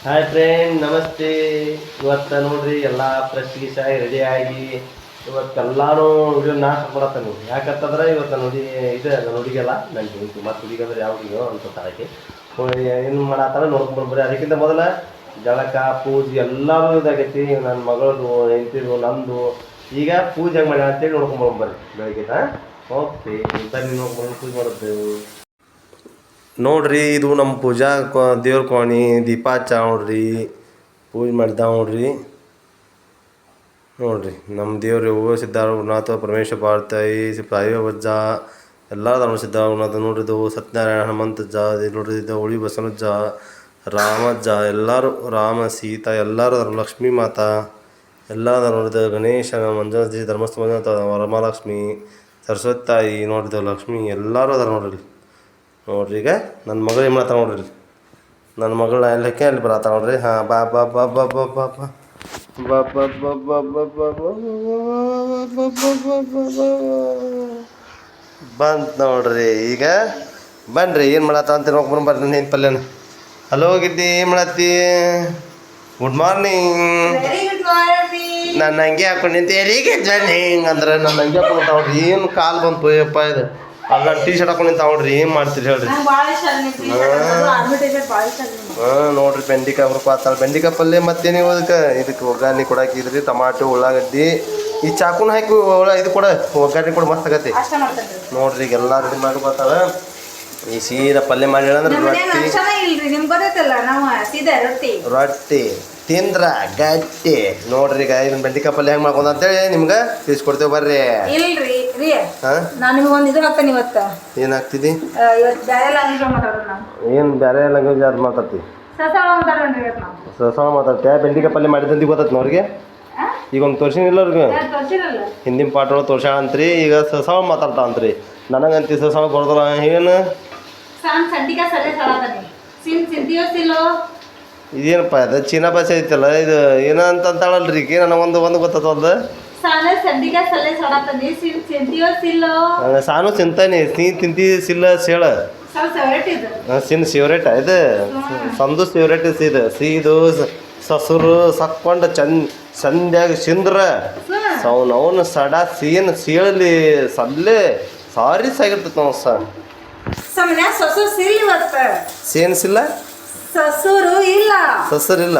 Hi friend, ನಮಸ್ತೆ. ಇವತ್ತು ನೋಡ್ರಿ ಎಲ್ಲ ಫ್ರೆಶ್ ಗೀಶ್ ಆಗಿ ರೆಡಿ ಆಗಿ ಇವತ್ತೆಲ್ಲಾನು ವಿಡಿಯೋ ನಾ ಮಾಡತ್ತಾನೆ. ಯಾಕಂತಂದ್ರೆ ಇವತ್ತು ನೋಡಿ ಇದೆ ನೋಡಿಗೆಲ್ಲ ನನಗೆ ಮತ್ತು ಹುಡುಗಿ ಅಂದ್ರೆ ಯಾವ ಹುಡುಗಿಯೋ ಅಂತ ತಾಳಕ್ಕೆ ಏನು ಮಾಡತ್ತಾರ ನೋಡ್ಕೊಂಡ್ಬರ್ರಿ. ಅದಕ್ಕಿಂತ ಮೊದಲ ಜಳಕ ಪೂಜೆ ಎಲ್ಲರೂ ಇದಾಗೈತಿ. ನನ್ನ ಮಗಳದು ಹೆಂಡತಿದು ನಂದು ಈಗ ಪೂಜೆ ಮಾಡಿ ಅಂತೇಳಿ ನೋಡ್ಕೊಂಡ್ಬರ್ರಿ ಬೆಳಿಗ್ಗೆ. ಓಕೆ, ಬನ್ನಿ ನೋಡ್ಕೊಂಡು ಪೂಜೆ ಮಾಡಿದ್ದೆವು. ನೋಡ್ರಿ, ಇದು ನಮ್ಮ ಪೂಜಾ ದೇವ್ರ ಕೋಣಿ ದೀಪ ಹಚ್ಚ ನೋಡ್ರಿ, ಪೂಜೆ ಮಾಡಿದ ನೋಡ್ರಿ. ನೋಡ್ರಿ ನಮ್ಮ ದೇವ್ರು ಹೂವು ಸಿದ್ಧಾರೂಢನಾಥ ಪರಮೇಶ್ವರ ಪಾರ್ತಾಯಿ ಪ್ರಾಯ ವಜ್ಜ ಎಲ್ಲ ಸಿದ್ಧಾರೂಢನಾಥ ನೋಡ್ರಿದು ಸತ್ಯನಾರಾಯಣ ಹನುಮಂತಜ್ಜ ನೋಡ್ರಿ, ಇದು ಹುಳಿ ಬಸವಜ್ಜ ರಾಮಜ್ಜ ಎಲ್ಲರೂ ರಾಮ ಸೀತಾ ಎಲ್ಲರೂ ಲಕ್ಷ್ಮೀ ಮಾತಾ ಎಲ್ಲ ನೋಡಿದ ಗಣೇಶನ ಮಂಜುನಾಥಿ ಧರ್ಮಸ್ಥ ಮಂಜುನಾಥ ವರಮಹಾಲಕ್ಷ್ಮಿ ಸರಸ್ವತಿ ತಾಯಿ ನೋಡಿದ ಲಕ್ಷ್ಮಿ ಎಲ್ಲರೂ ಅದಾರ ನೋಡ್ರಿ. ನೋಡ್ರಿ ಈಗ ನನ್ನ ಮಗಳು ಏನು ಮಾಡ್ತಾ ನೋಡ್ರಿ, ನನ್ನ ಮಗಳನ್ನ ಎಲ್ಲಕ್ಕೆ ಅಲ್ಲಿ ಬರತ್ತ ನೋಡ್ರಿ. ಹಾಂ ಬಾ ಬಾ ಬಾ ಬಾ ಬಾ ಬಾ ಬಾ ಬಾ ಬಾ ಬಾ ಬಾ ಬಾ ಬಂತ ನೋಡ್ರಿ. ಈಗ ಬನ್ರಿ, ಏನು ಮಾಡತ್ತ ಅಂತ ನೋಡ್ಕೊಂಡು ಬರ್ರಿ. ನನ್ನ ಪಲ್ಯನ ಹಲೋ ಹೋಗಿದ್ದಿ, ಏನು ಮಾಡತ್ತಿ? Good morning. ನನ್ನ ಹಂಗೆ ಹಾಕೊಂಡು ನಿಂತು ಎರಿಗೆ ಜನಿಂಗ್ ಅಂದ್ರೆ ನನ್ನ ಹಂಗೆ ಹಾಕೊಂಡು ನೋಡ್ರಿ. ಏನು ಕಾಲು ಬಂತು ಯಪ್ಪ ಇದು ಅಲ್ಲ ಟೀ ಶರ್ಟ್ ಹಾಕೊಂಡು ನಿಂತ ನೋಡ್ರಿ. ಏನು ಮಾಡ್ತೀರಿ ಹೇಳ್ರಿ? ನೋಡ್ರಿ ಬೆಂಡಿಕಾಯಿ ಹುರ್ಪಾತಾಳ. ಬೆಂಡಿಕಾಯಿ ಪಲ್ಯ ಮತ್ತೇನು ಇದಕ್ಕೆ ಒಗ್ಗರಣೆ ಕೊಡಾಕಿದ್ರಿ ಟಮಾಟೊ ಉಳ್ಳಾಗಡ್ಡಿ ಈ ಚಾಕುನ ಹಾಕಿ ಇದು ಕೊಡ ಒಗ್ಗರಣೆ ಕೊಡ ಮಸ್ತ್ ಆಗತ್ತೆ ನೋಡ್ರಿ. ಈಗ ಎಲ್ಲ ರೆಡಿ ಮಾಡಿ ಬರ್ತಾವ. ಈ ಸೀದಾ ಪಲ್ಯ ಮಾಡಿ ಅಂದ್ರೆ ರೊಟ್ಟಿ ತಿಂದ್ರ ಗಟ್ಟಿ ನೋಡ್ರಿ. ಈಗ ಇದನ್ನ ಬೆಂಡಿಕಾಯಿ ಪಲ್ಯ ಹೆಂಗೆ ಮಾಡ್ಕೊಂಡ್ ಅಂತೇಳಿ ನಿಮ್ಗೆ ತಿಳಿಸ್ಕೊಡ್ತೇವೆ ಬರ್ರಿ. ಏನ್ ಆಗ್ತಿದಿ? ಏನ್ ಬೇರೆ ಲ್ಯಾಂಗ್ವೇಜ್ ಅದು ಮಾತಾಡ್ತಿ? ಸಸಳ ಮಾತಾಡ್ತೀಯ? ಬೆಂಡಿಕಾಯಿ ಪಲ್ಯ ಮಾಡಿದಂತ ಗೊತ್ತೈತಿ ನೋಡ್ರಿಗೆ. ಈಗ ಒಂದು ತೋರ್ಸಿನಿಲ್ಲ ಅವ್ರಿಗೆ ಹಿಂದಿನ ಪಾಠಗಳು ತೋರ್ಸಾಳ ಅಂತ್ರಿ. ಈಗ ಸಸಳ ಮಾತಾಡ್ತಾ ಅಂತ್ರಿ. ನನಗಂತಿ ಸಸಳ ಬರೋದಲ್ಲ. ಏನು ಇದೇನಪ್ಪ ಅದು ಚೀನಾ ಭಾಷೆ ಐತಲ್ಲ ಇದು ಏನ ಅಂತ ಅಂತಾಳಲ್ರಿ ಈಗ. ನನಗೊಂದು ಗೊತ್ತದ ಸಾನು ತಿಂತಾನೆ. ನೀ ತಿಂತಿ ಸಿಲ್ಲ ಸೇಳ ಸಿನ್ ಫೇವ್ರೇಟ್ ಇದು ಸಂದು ಫೇವ್ರೇಟ್ ಇದು ಇದು ಸಸುರು ಸಕ್ಕೊಂಡು ಸಂಧ್ಯಾಗ ಸಿಂದ್ರ ಅವನು ಸಡ ಸೀನ್ ಸೀಳಲಿ ಸಲ್ಲೇ ಸಾರಿ ಸಾಗಿರ್ತೈತೆ ನಾವು ಸೇನ್ಸಿಲ್ಲ ಸಸರಿಲ್ಲ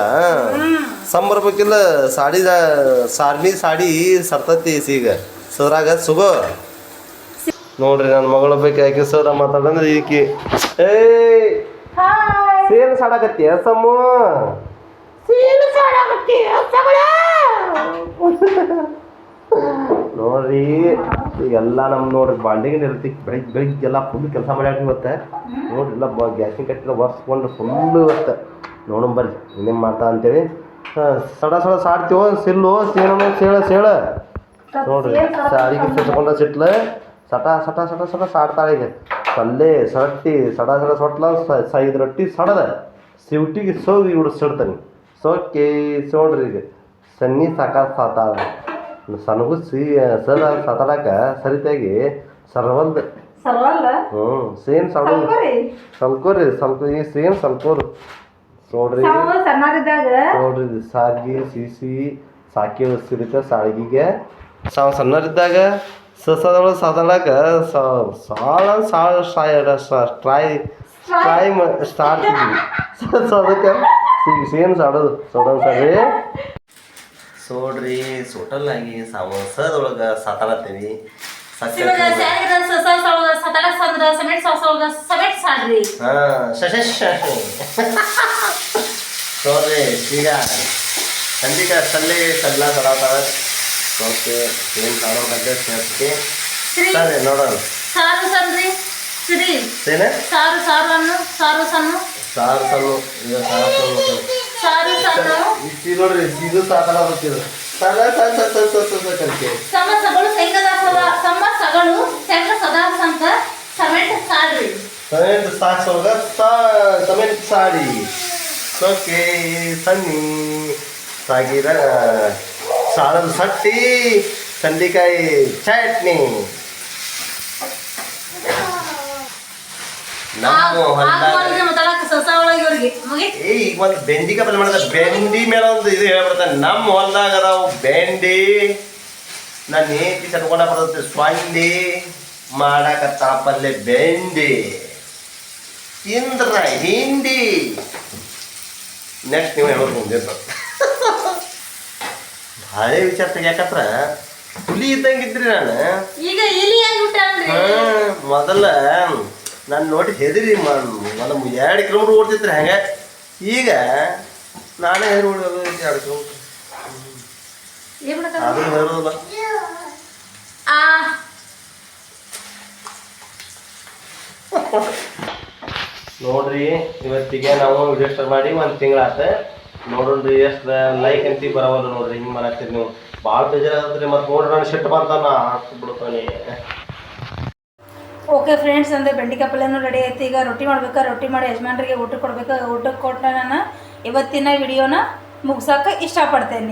ಸಂಬರ್ಬೇಕಿಲ್ಲ. ಸಾಡಿ ಸರ್ತತಿ ಈಗ ಸದ್ರಾಗ ಸುಗೋ ನೋಡ್ರಿ. ನನ್ನ ಮಗಳ ಬೇಕು ಯಾಕೆ ಸರ ಮಾತಾಡಂದ್ರೆ ಈಕಿ ಸೇನ್ ಸಾಡಕತ್ತಿ ಸಮ್ಮು ನೋಡ್ರಿ. ಈಗೆಲ್ಲ ನಮ್ಮ ನೋಡ್ರಿ ಬಾಂಡಿಗೆ ಇರ್ತಿ ಬೆಳಿಗ್ಗೆಲ್ಲ ಫುಲ್ ಕೆಲಸ ಮಾಡ್ಯಾಕ ಇವತ್ತೆ ನೋಡ್ರಿ. ಎಲ್ಲ ಗ್ಯಾಸಿನ ಕಟ್ಟಿಲ್ಲ ಒರ್ಸ್ಕೊಂಡು ಫುಲ್ಲು ಇವತ್ತು ನೋಡಂಬರ್ರಿ ಇನ್ನೇನು ಮಾಡ್ತಾ ಅಂತೇಳಿ. ಸಡ ಸಾಡ್ತೀವೋ ಸಿಲ್ಲು ಸೇಣ ಸೇಳ ನೋಡ್ರಿ. ಸಾರಿಗೆ ಸಿಟ್ಕೊಂಡ ಸಿಟ್ಲ ಸಟ ಸಾಡ್ತಾಳೆ. ಈಗ ಸಲ್ಲೆ ಸಟ್ಟಿ ಸಡ ಸೊಟ್ಲ ಸೈದು ರೊಟ್ಟಿ ಸಡದ ಸಿವಟಿಗೆ ಸೋಗಿ ಉಡಿಸಿಡ್ತಾನೆ ಸೋಕೆ ನೋಡ್ರಿ. ಈಗ ಸನ್ನಿ ಸಾತಾಳ ಸನಗೂ ಸಾತಾಡಕ ಸರಿತಾಗಿ ಸರ್ವಲ್ದ ಸೇಮ್ ಸೌಡು ಸಲ್ಕೋರಿ ಈ ಸೇಮ್ ಸಲ್ಕೋರು ನೋಡ್ರಿ. ನೋಡ್ರಿ ಸಾಗಿ ಸಿಸಿ ಸಾಕಿ ಸಿರಿತ ಸಾಳಿಗೆ ಸಣ್ಣರಿದ್ದಾಗ ಸಸದೊಳಗೆ ಸಾತಾಡಕ ಟ್ರೈ ಸ್ಟಾರ್ಟಿದ್ವಿ ಅದಕ್ಕೆ ಈಗ ಸೇಮ್ ಸಾಡೋದು ಸರಿ ಸೋಡ್ರಿ. ಸೋಟಲ್ನಾಗಿ ಸಮೋಸದೊಳಗೆ ಸಾತಾಡತ್ತೀವಿ. ನೋಡ್ರಿ ಈಗ ಸಂಜಿಕ ಸಲ್ಲೆ ಸಲ್ಲ ಸಡಾತಾವ. ಓಕೆ ಏನು ಸಾಡೋ ಬಗ್ಗೆ ಸೇರ್ತಿ ಸರಿ ನೋಡೋಣ. ಸಾರು ಸಣ್ಣ ನೋಡ್ರಿ. ಇದು ಸಾತಾಡ ಬರ್ತಿದ್ರು ಸಮೆಂಟ್ ಸಾಡಿ ಸೋಕೆ ಸನ್ನಿ ಸಾಗಿರ ಸಾರದ ಸಟ್ಟಿ ಸಂಡಿಕಾಯಿ ಚಟ್ನಿ ನಮ್ಮ ಹೊಲ್ದಾಗ ಸೊಸ ಒಳಗೆ ಇವ್ರಿಗೆ ಏ ಈಗ ಒಂದು ಬೆಂಡಿಕಾಯಿ ಪಲ್ಯ ಮಾಡಿದ ಬೆಂಡಿ ಮೇಲೆ ಒಂದು ಇದು ಹೇಳ್ಬಿಡ್ತಾನೆ ನಮ್ಮ ಹೊಲ್ದಾಗ ಅದಾವು ಬೆಂಡಿ ನಾನು ನೇತಿ ಚಟ್ಕೊಂಡ ಬರ್ತೈತಿ ಸ್ವಂಡಿ ಮಾಡಾಕತ್ತ ಪಲ್ಯ ಬೆಂಡಿ ತಿಂದ್ರ ಹಿಂಡಿ ನೆಕ್ಸ್ಟ್ ನೀವು ಹೇಳೋದು ಮುಂದೆ ಹಳೆ ವಿಚಾರ ತೆಗಿಯಾಕತ್ರ ಹುಲಿ ಇದ್ದಂಗಿದ್ರಿ ನಾನು ಈಗ ಇಲಿ ಆಗ್ಬಿಟ್ಟಾನ್ರಿ ಮೊದಲ ನಾನು ನೋಡಿ ಹೆದರಿ ಒಂದು 2 ಕಿಲೋಮೀಟ್ರ್ ಓಡ್ತಿದ್ರಿ ಹಂಗೆ ಈಗ ನಾನೇ ಹೆದರಿ ಓಡೋದು 2 ಕಿಲೋಮೀಟ್ರ್ ಅದು ಹೇಳೋದಿಲ್ಲ ನೋಡ್ರಿ ಇವತ್ತಿಗೆ ನಾವು ವಿಡಿಯೋ ಸ್ಟಾರ್ಟ್ ಮಾಡಿ 1 ತಿಂಗಳಾತ ನೋಡ್ರಿ ಎಷ್ಟು ಲೈಕ್ ಅಂತಿ ಬರವಲ್ಲ ನೋಡ್ರಿ ಹಿಂಗೆ ಮಾಡತ್ತೀರಿ ನೀವು ಭಾಳ ಬೇಜಾರಾಗತ್ರಿ ಮತ್ತೆ ನೋಡ್ರಿ ನಾನು ಶೆಟ್ ಬಂತಾನ ಹಾಕ್ಬಿಡ್ತಾನೆ ಓಕೆ ಫ್ರೆಂಡ್ಸ್ ಅಂದರೆ ಬೆಂಡಿಕಾಯಿ ಪಲ್ಯನೂ ರೆಡಿ ಆಯ್ತು ಈಗ ರೊಟ್ಟಿ ಮಾಡ್ಬೇಕಾ ರೊಟ್ಟಿ ಮಾಡಿ ಯಜಮಾನ್ರಿಗೆ ಊಟಕ್ಕೆ ಕೊಡ್ಬೇಕು ಊಟಕ್ಕೆ ಕೊಟ್ಟು ನಾನು ಇವತ್ತಿನ ವಿಡಿಯೋನ ಮುಗ್ಸೋಕೆ ಇಷ್ಟಪಡ್ತೇನೆ